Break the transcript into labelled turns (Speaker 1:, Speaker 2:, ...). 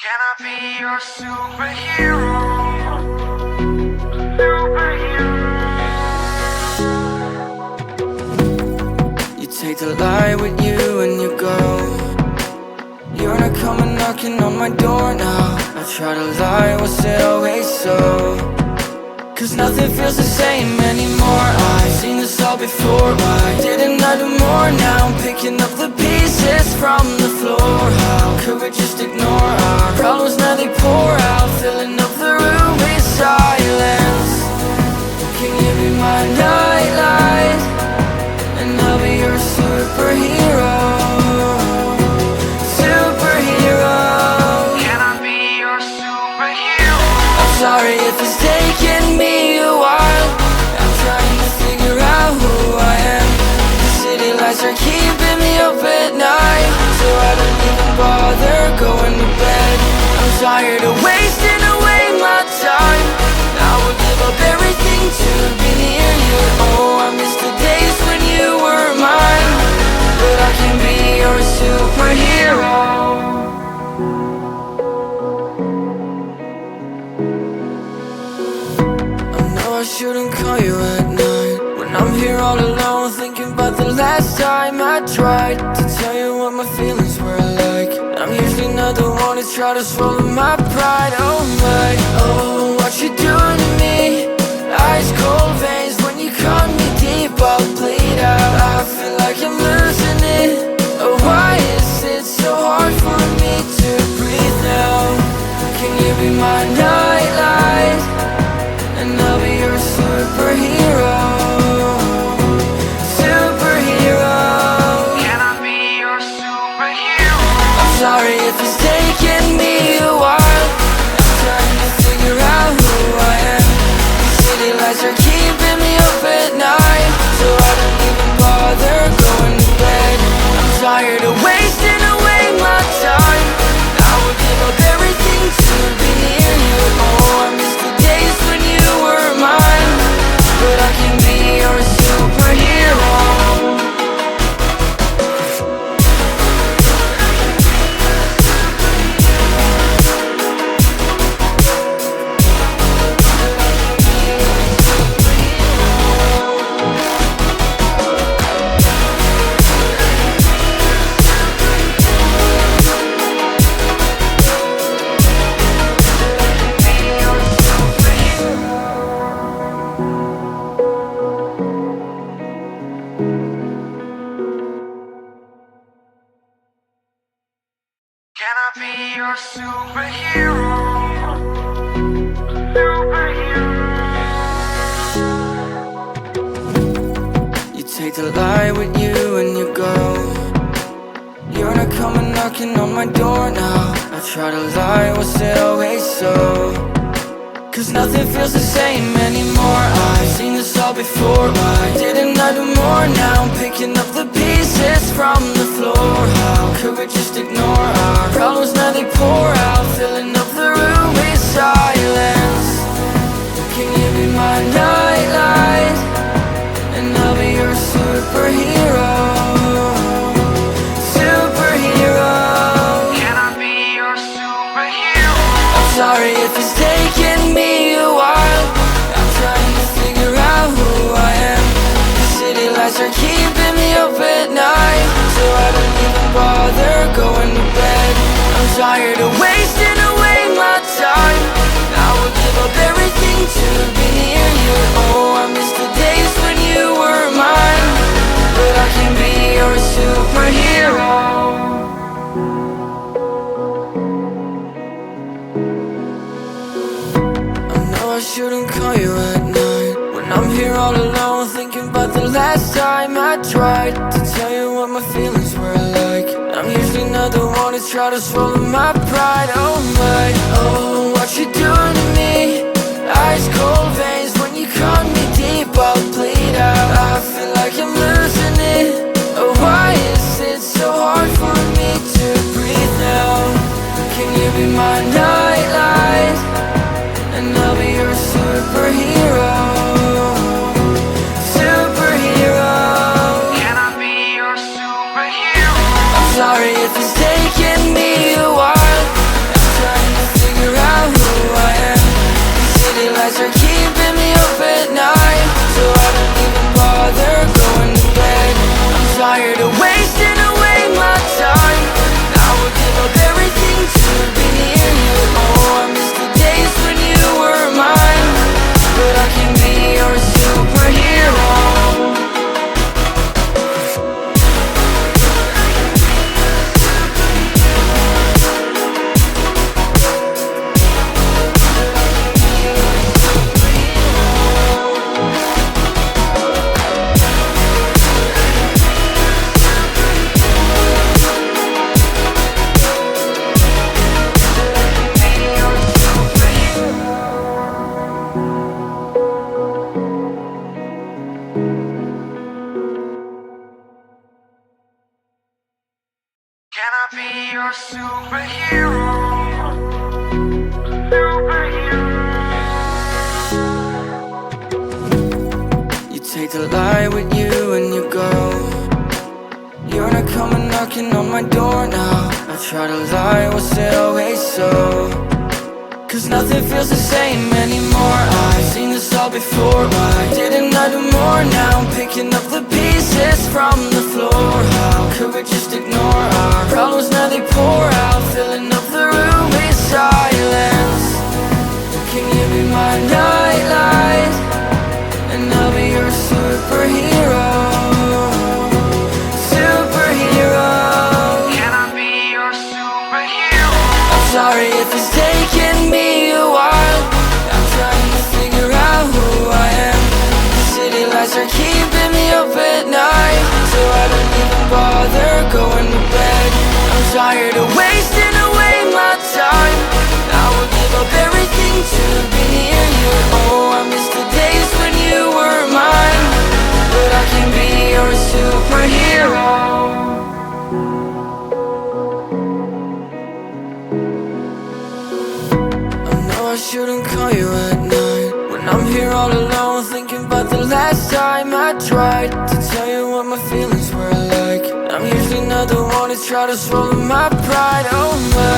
Speaker 1: Can I be your superhero? Superhero.
Speaker 2: You take the light with you and you go. You're not coming knocking on my door now. I try to lie, was it always so? Cause nothing feels the same anymore. I've seen this all before. Why didn't I do more? Now I'm picking up the pieces from the floor. How could we just ignore our problems? Now they pour out, filling up the room with silence. Can you be my nightlight? And I'll be your superhero. Superhero.
Speaker 1: Can I be your superhero?
Speaker 2: I'm sorry if it's taking me a while. I'm trying to figure out who I am. The city lights are keeping me up at night, so I don't even bother going to bed. I'm tired of wasting away my time. I would give up everything to be near you. Oh, I miss the days when you were mine. But I can be your superhero. I shouldn't call you at night when I'm here all alone, thinking about the last time I tried to tell you what my feelings were like. I'm usually not the one to try to swallow my pride. Oh my, oh, what you doing to me? Ice cold veins when you cut me deep, I'll bleed out. I feel like I'm losing it. Oh, why is it so hard for me to breathe now? Can you be my nightlight? And I'll be your superhero. Superhero.
Speaker 1: Can I be your superhero?
Speaker 2: I'm sorry if it's taking me a while. I'm trying to figure out who I am. The city lights are keeping me up at night, so I don't even bother going to bed. I'm tired of wasting away my time. I would give up everything to be near you. Oh, I miss the days when you were mine. But I can be your superhero.
Speaker 1: Can I be your superhero? Superhero.
Speaker 2: You take the light with you and you go. You're not coming knocking on my door now. I try to lie, was it always so? Cause nothing feels the same anymore. I've seen this all before. Why didn't I do more? Now I'm picking up the pieces from the floor. How could we just ignore our problems? Now they pour out, filling up the room with silence. Can you be my nightlight? And I'll be your superhero. Superhero.
Speaker 1: Can I be your superhero?
Speaker 2: I'm sorry if it's taking me a while. I'm trying to figure out who I am. The city lights are keeping me up at night, so I don't even bother going to bed. I'm tired of wasting away my time. I would give up everything to be near you. Oh, I miss the days when you were mine. But I can be your superhero. I shouldn't call you at night when I'm here all alone, thinking about the last time I tried to tell you what my feelings were like. I'm usually not the one to try to swallow my pride. Oh my, oh, what you doing to me? Ice cold veins when you cut me deep, I'll bleed out. I feel like I'm losing it. Oh, why is it so hard for me to breathe now? Can you be my nightlight? And I'll be your superhero. Superhero.
Speaker 1: Can I be your superhero?
Speaker 2: I'm sorry if it's taking me a while. I'm trying the light with you when you go. You're not coming knocking on my door now. I try to lie, was it always so? Cause nothing feels the same anymore. I've seen this all before. Why didn't I do more? Now I'm picking up the pieces from the floor. How could we just ignore our problems? Now they pour out, filling up the room with silence. Can you be my nightlight? And I'll be your superhero. Superhero.
Speaker 1: Can I be your superhero?
Speaker 2: I'm sorry if it's taking me a while. I'm trying to figure out who I am. The city lights are keeping me up at night, so I don't even bother going to bed. I'm tired of wasting away my time. I would give up everything to be near you. Oh, I miss the days when you were mine, but I can be your superhero. I shouldn't call you at night when I'm here all alone, thinking about the last time I tried to tell you what my feelings were like. I'm usually not the one to try to swallow my pride. Oh my,